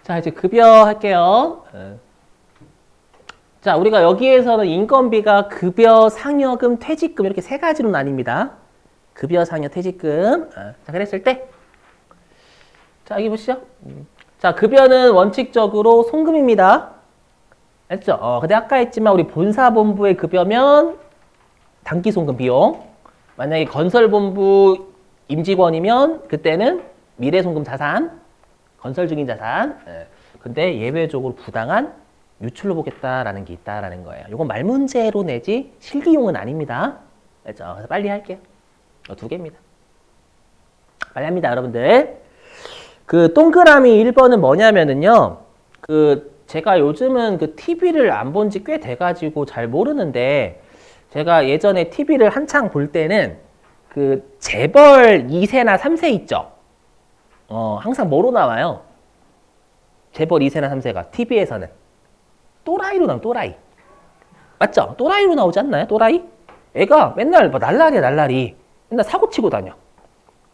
자, 이제 급여 할게요. 자, 우리가 여기에서는 인건비가 급여, 상여금, 퇴직금 이렇게 세 가지로 나뉩니다. 급여, 상여, 퇴직금. 자, 그랬을 때, 자, 여기 보시죠. 자, 급여는 원칙적으로 송금입니다. 알죠? 근데 아까 했지만 우리 본사본부의 급여면 단기 송금 비용. 만약에 건설본부 임직원이면 그때는 미래송금 자산, 건설 중인 자산. 근데 예외적으로 부당한 유출로 보겠다라는 게 있다라는 거예요. 이건 말문제로 내지 실기용은 아닙니다. 알죠? 그래서 빨리 할게요. 두 개입니다. 빨리 합니다, 여러분들. 그 동그라미 1번은 뭐냐면은요. 제가 요즘은 그 TV를 안 본 지 꽤 돼가지고 잘 모르는데 제가 예전에 TV를 한창 볼 때는 그 재벌 2세나 3세 있죠? 항상 뭐로 나와요? 재벌 2세나 3세가 TV에서는 또라이로 나와요, 또라이. 맞죠? 또라이로 나오지 않나요? 또라이? 애가 맨날 뭐 날라리야, 날라리. 맨날 사고 치고 다녀.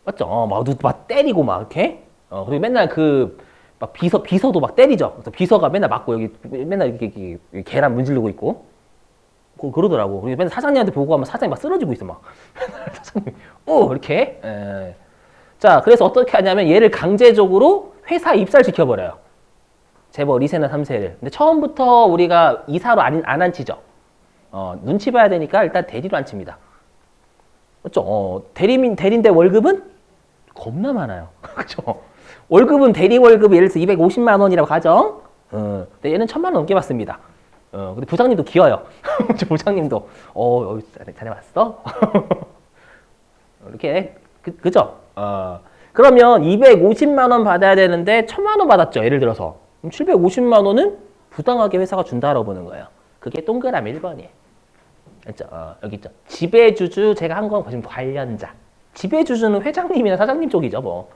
맞죠? 막 때리고 막 이렇게. 그리고 맨날 막 비서도 막 때리죠. 그래서 비서가 맨날 맞고 여기 맨날 이렇게 계란 문지르고 있고. 그러더라고. 그리고 맨날 사장님한테 보고 하면 사장님 막 쓰러지고 있어, 막. 사장님, 이렇게. 자, 그래서 어떻게 하냐면 얘를 강제적으로 회사에 입사시켜버려요. 재벌 2세나 3세를. 근데 처음부터 우리가 이사로 안 앉히죠. 눈치 봐야 되니까 일단 대리로 앉힙니다. 그렇죠? 대리인데 월급은 겁나 많아요. 그렇죠? 월급은 대리 월급이 예를 들어서 250만 원이라고 가정. 근데 얘는 1000만 원 넘게 받습니다. 근데 부장님도 귀여요. 부장님도 자네 왔어? 이렇게 그죠? 그러면 250만 원 받아야 되는데 1000만 원 받았죠. 예를 들어서. 그럼 750만 원은 부당하게 회사가 준다라고 보는 거예요. 그게 동그라미 1번이에요. 알죠? 여기 있죠. 지배주주 제가 한 건 보시면 관련자. 지배주주는 회장님이나 사장님 쪽이죠. 뭐.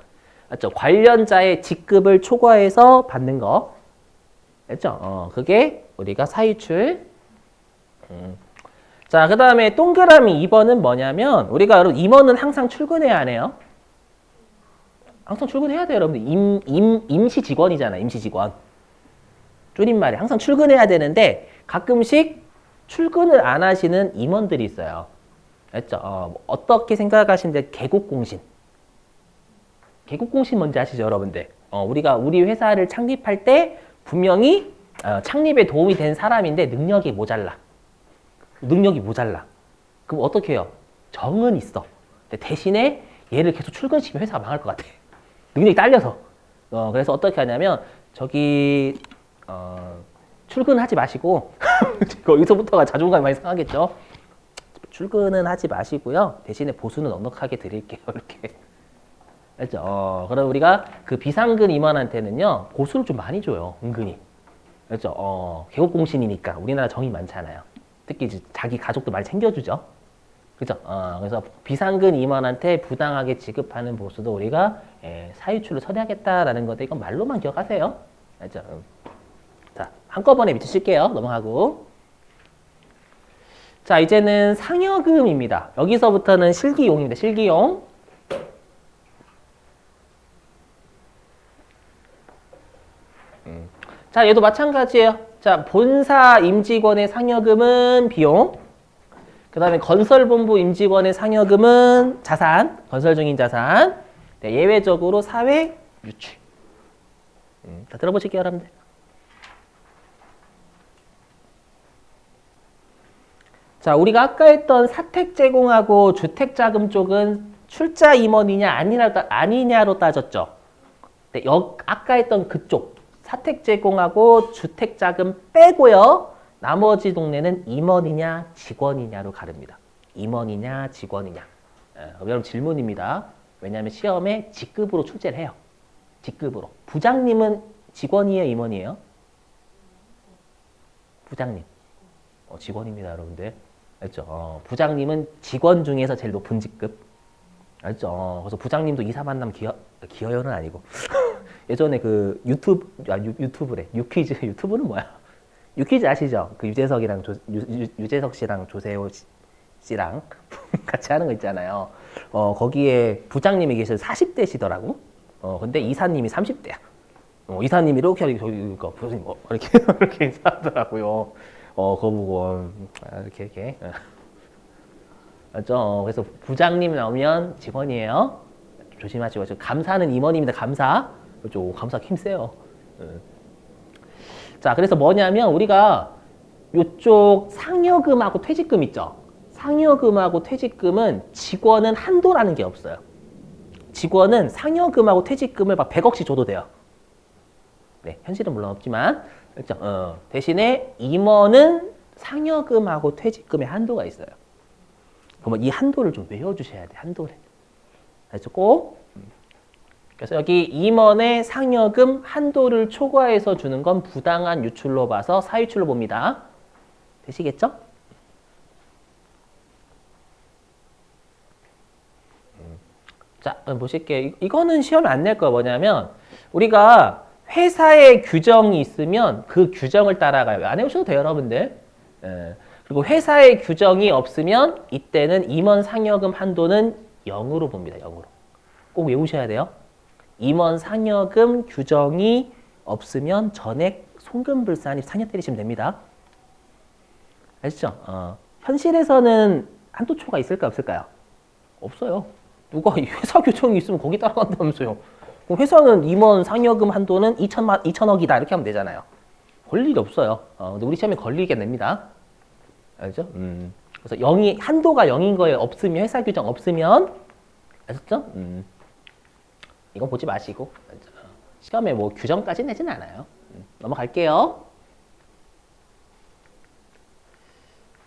맞죠? 관련자의 직급을 초과해서 받는 거. 알죠? 그게 우리가 사유출. 자, 그 다음에 동그라미 2번은 뭐냐면 우리가 여러분 임원은 항상 출근해야 하네요. 항상 출근해야 돼요, 여러분들. 임시 직원이잖아요, 임시 직원. 줄임말이 항상 출근해야 되는데 가끔씩 출근을 안 하시는 임원들이 있어요. 알죠? 어떻게 생각하시는데 개국공신. 개국공신 뭔지 아시죠, 여러분들? 우리가 우리 회사를 창립할 때 분명히 창립에 도움이 된 사람인데 능력이 모자라. 그럼 어떻게 해요? 정은 있어. 근데 대신에 얘를 계속 출근시키면 회사가 망할 것 같아. 능력이 딸려서. 그래서 어떻게 하냐면 저기 출근하지 마시고 여기서부터가 자존감이 많이 상하겠죠. 출근은 하지 마시고요. 대신에 보수는 넉넉하게 드릴게요. 이렇게. 알죠? 그럼 우리가 그 비상근 임원한테는요. 보수를 좀 많이 줘요. 은근히. 알죠? 개국공신이니까 우리나라 정이 많잖아요. 특히 이제 자기 가족도 많이 챙겨주죠. 그죠? 그래서 비상근 임원한테 부당하게 지급하는 보수도 우리가 사유출로 처리하겠다라는 건데 이건 말로만 기억하세요. 알죠? 자, 한꺼번에 밑으실게요. 넘어가고. 자, 이제는 상여금입니다. 여기서부터는 실기용입니다. 실기용. 자, 얘도 마찬가지예요. 자, 본사 임직원의 상여금은 비용. 그 다음에 건설본부 임직원의 상여금은 자산, 건설 중인 자산. 네, 예외적으로 사회 유출. 다 들어보실게요, 여러분들. 자, 우리가 아까 했던 사택 제공하고 주택 자금 쪽은 출자 임원이냐 아니냐로 따졌죠. 네, 아까 했던 그쪽 사택 제공하고 주택 자금 빼고요. 나머지 동네는 임원이냐 직원이냐로 가릅니다. 임원이냐 직원이냐. 여러분 질문입니다. 왜냐하면 시험에 직급으로 출제를 해요. 직급으로. 부장님은 직원이에요, 임원이에요? 부장님. 직원입니다, 여러분들. 알죠? 부장님은 직원 중에서 제일 높은 직급. 알죠? 그래서 부장님도 이사 만나면 기어요는 아니고. 예전에 그 유튜브래. 유퀴즈. 유튜브는 뭐야? 유퀴즈 아시죠? 그 유재석 씨랑 조세호 씨랑 같이 하는 거 있잖아요. 거기에 부장님이 계셔서 40대시더라고. 근데 이사님이 30대야. 이사님이 이렇게 하니까 저기 그러니까 부장님 이렇게 이렇게 인사하더라고요. 그거 보고 이렇게 맞죠? 그래서 부장님 나오면 직원이에요. 조심하시고 감사는 임원입니다. 감사. 그렇죠. 감사 힘세요. 자, 그래서 뭐냐면 우리가 요쪽 상여금하고 퇴직금 있죠. 상여금하고 퇴직금은 직원은 한도라는 게 없어요. 직원은 상여금하고 퇴직금을 막 100억씩 줘도 돼요. 네, 현실은 물론 없지만 그렇죠. 대신에 임원은 상여금하고 퇴직금의 한도가 있어요. 그러면 이 한도를 좀 외워주셔야 돼. 한도를. 그래서 꼭. 그래서 여기 임원의 상여금 한도를 초과해서 주는 건 부당한 유출로 봐서 사유출로 봅니다. 되시겠죠? 자, 보실게요. 이거는 시험에 안 낼 거 뭐냐면 우리가 회사의 규정이 있으면 그 규정을 따라가요. 안 해오셔도 돼요, 여러분들. 그리고 회사의 규정이 없으면 이때는 임원 상여금 한도는 0으로 봅니다. 0으로. 꼭 외우셔야 돼요. 임원 상여금 규정이 없으면 전액 송금불산이 상여 때리시면 됩니다. 아시죠? 현실에서는 한도초가 있을까 없을까요? 없어요. 누가 회사 규정이 있으면 거기 따라간다면서요. 그럼 회사는 임원 상여금 한도는 2천억이다 이렇게 하면 되잖아요. 걸릴 일이 없어요. 근데 우리 시험에 걸리게 냅니다. 알죠? 그래서 0이 한도가 0인 거에 없으면 회사 규정 없으면 아셨죠? 이건 보지 마시고 시험에 뭐 규정까지 내진 않아요. 넘어갈게요.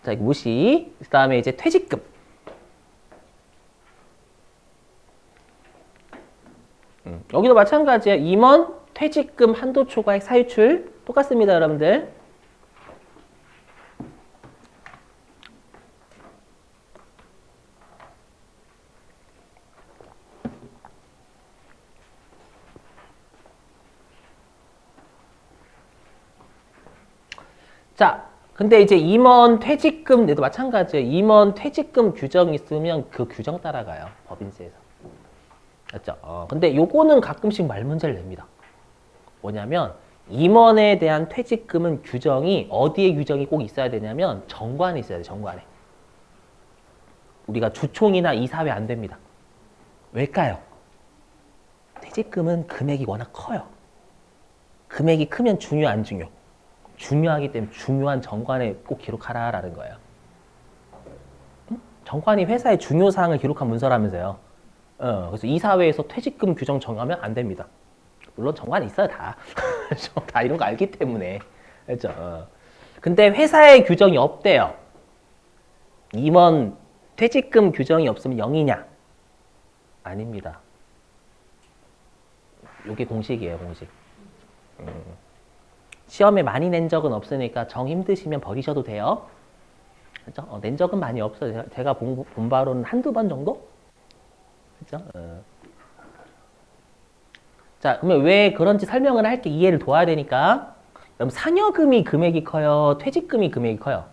자, 이거 무시. 그 다음에 이제 퇴직금. 여기도 마찬가지예요. 임원 퇴직금 한도 초과액 사유출 똑같습니다, 여러분들. 자, 근데 이제 임원 퇴직금에도 마찬가지예요. 임원 퇴직금 규정이 있으면 그 규정 따라가요. 법인세에서. 맞죠? 근데 요거는 가끔씩 말 문제를 냅니다. 뭐냐면 임원에 대한 퇴직금은 규정이 어디에 규정이 꼭 있어야 되냐면 정관에 있어야 돼. 정관에. 우리가 주총이나 이사회 안 됩니다. 왜일까요? 퇴직금은 금액이 워낙 커요. 금액이 크면 중요 안 중요? 중요하기 때문에 중요한 정관에 꼭 기록하라라는 거예요. 정관이 회사의 중요 사항을 기록한 문서라면서요. 그래서 이사회에서 퇴직금 규정 정하면 안 됩니다. 물론 정관이 있어요, 다. 다 이런 거 알기 때문에. 그렇죠? 근데 회사의 규정이 없대요. 임원 퇴직금 규정이 없으면 0이냐? 아닙니다. 이게 공식이에요, 공식. 시험에 많이 낸 적은 없으니까 정 힘드시면 버리셔도 돼요. 그렇죠? 낸 적은 많이 없어요. 제가 본 바로는 한두 번 정도? 그렇죠? 자, 그러면 왜 그런지 설명을 할게. 이해를 도와야 되니까. 그럼 상여금이 금액이 커요? 퇴직금이 금액이 커요?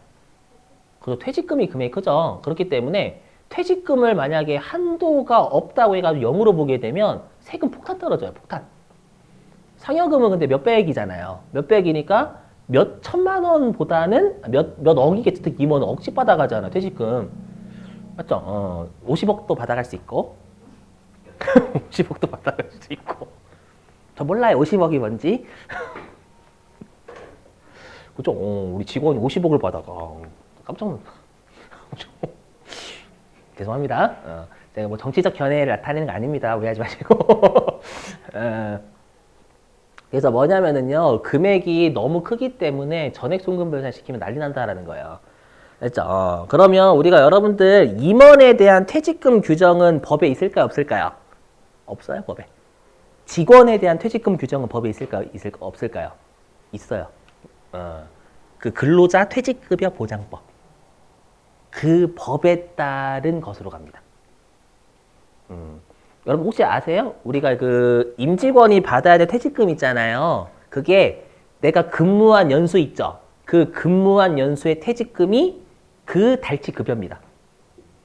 그리고 퇴직금이 금액이 크죠? 그렇기 때문에 퇴직금을 만약에 한도가 없다고 해가지고 0으로 보게 되면 세금 폭탄 떨어져요. 폭탄. 상여금은 근데 몇백이잖아요. 몇백이니까 몇 천만 원보다는 몇 억이겠지. 특히 임원은 억씩 받아가잖아, 퇴직금. 맞죠? 50억도 받아갈 수 있고 50억도 받아갈 수 있고 저 몰라요. 50억이 뭔지. 그죠? 우리 직원이 50억을 받아가. 깜짝 놀랐어. 죄송합니다. 제가 뭐 정치적 견해를 나타내는 거 아닙니다. 오해하지 마시고. 그래서 뭐냐면은요, 금액이 너무 크기 때문에 전액 송금불산 시키면 난리 난다라는 거예요. 됐죠? 그러면 우리가 여러분들 임원에 대한 퇴직금 규정은 법에 있을까요? 없을까요? 없어요, 법에. 직원에 대한 퇴직금 규정은 법에 있을까요? 없을까요? 있어요. 그 근로자 퇴직급여 보장법. 그 법에 따른 것으로 갑니다. 여러분 혹시 아세요? 우리가 그 임직원이 받아야 될 퇴직금 있잖아요. 그게 내가 근무한 연수 있죠? 그 근무한 연수의 퇴직금이 그 달치 급여입니다.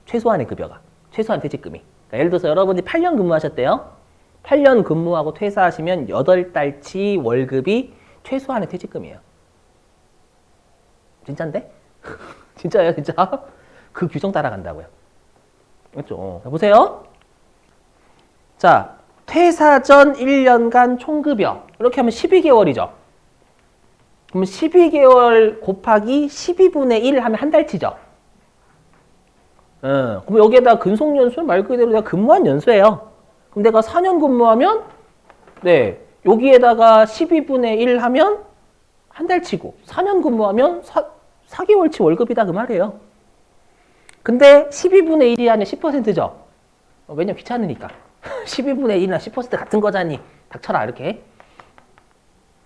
최소한의 급여가. 최소한 퇴직금이. 그러니까 예를 들어서 여러분이 8년 근무하셨대요. 8년 근무하고 퇴사하시면 8달치 월급이 최소한의 퇴직금이에요. 진짠데? 진짜예요, 진짜? 그 규정 따라간다고요. 그렇죠? 보세요. 자, 퇴사 전 1년간 총급여. 이렇게 하면 12개월이죠. 그러면 12개월 곱하기 12분의 1 하면 한 달치죠. 그럼 여기에다 근속연수 말 그대로 내가 근무한 연수예요. 그럼 내가 4년 근무하면, 네, 여기에다가 12분의 1 하면 한 달치고, 4년 근무하면 4개월치 월급이다 그 말이에요. 근데 12분의 1이 아니라 10%죠. 왜냐면 귀찮으니까. 12분의 1이나 10% 같은 거잖니. 닥쳐라 이렇게.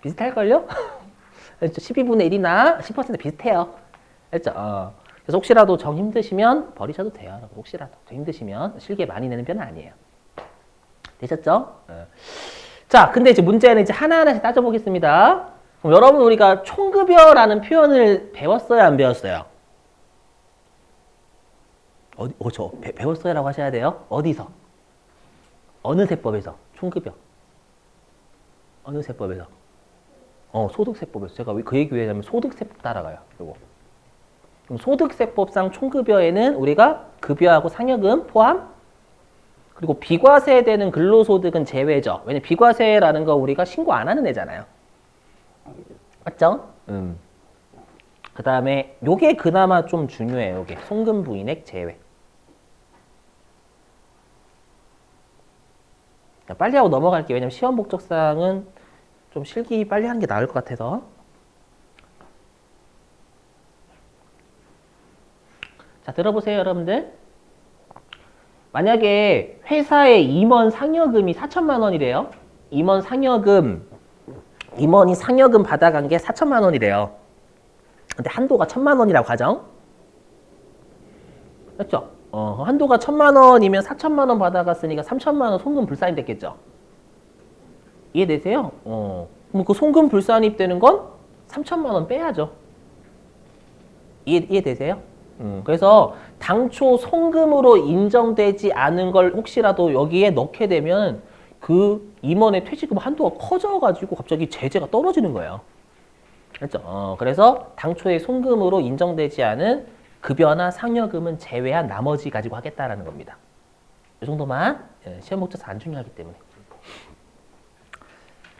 비슷할걸요? 12분의 1이나 10% 비슷해요. 알죠? 그래서 혹시라도 정 힘드시면 버리셔도 돼요. 여러분. 혹시라도 정 힘드시면 실계 많이 내는 편은 아니에요. 되셨죠? 자, 근데 이제 문제는 이제 하나하나씩 따져보겠습니다. 그럼 여러분 우리가 총급여라는 표현을 배웠어요? 안 배웠어요? 배웠어요라고 하셔야 돼요. 어디서? 어느 세법에서? 총급여. 어느 세법에서? 소득세법에서. 제가 그 얘기 왜 하냐면 소득세법 따라가요. 요거. 그럼 소득세법상 총급여에는 우리가 급여하고 상여금 포함, 그리고 비과세되는 근로소득은 제외죠. 왜냐면 비과세라는 거 우리가 신고 안 하는 애잖아요. 맞죠? 그 다음에 요게 그나마 좀 중요해요. 요게 송금부인액 제외. 자, 빨리 하고 넘어갈게요. 왜냐면 시험 목적상은 좀 실기 빨리 하는 게 나을 것 같아서. 자, 들어보세요, 여러분들. 만약에 회사의 임원 상여금이 4천만 원이래요. 임원이 상여금 받아간 게 4천만 원이래요. 근데 한도가 1,000만 원이라고 가정. 맞죠? 한도가 1,000만 원이면 4천만 원 받아갔으니까 3천만 원 송금 불산입 됐겠죠? 이해되세요? 그럼 그 송금 불산입 되는 건 3천만 원 빼야죠. 이해되세요? 그래서 당초 송금으로 인정되지 않은 걸 혹시라도 여기에 넣게 되면 그 임원의 퇴직금 한도가 커져가지고 갑자기 제재가 떨어지는 거예요. 그렇죠? 그래서 당초에 송금으로 인정되지 않은 급여나 상여금은 제외한 나머지 가지고 하겠다라는 겁니다. 이 정도만 시험 목적사 안 중요하기 때문에.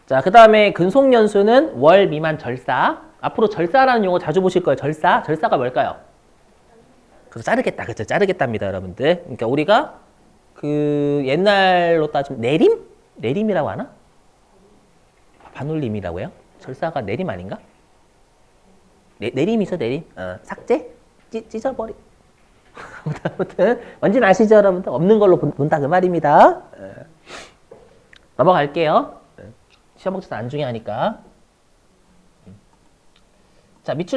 자, 그 다음에 근속연수는 월 미만 절사. 앞으로 절사라는 용어 자주 보실 거예요. 절사가 뭘까요? 그래서 자르겠다. 그렇죠? 자르겠답니다, 여러분들. 그러니까 우리가 그 옛날로 따지면 내림이라고 하나? 반올림이라고요? 절사가 내림 아닌가? 내림이죠, 내림. 삭제? 찢어버리. 아무튼 뭔지는 아시죠, 여러분들? 없는 걸로 본다 그 말입니다. 넘어갈게요. 시험 목적사 안 중요하니까. 자, 밑줄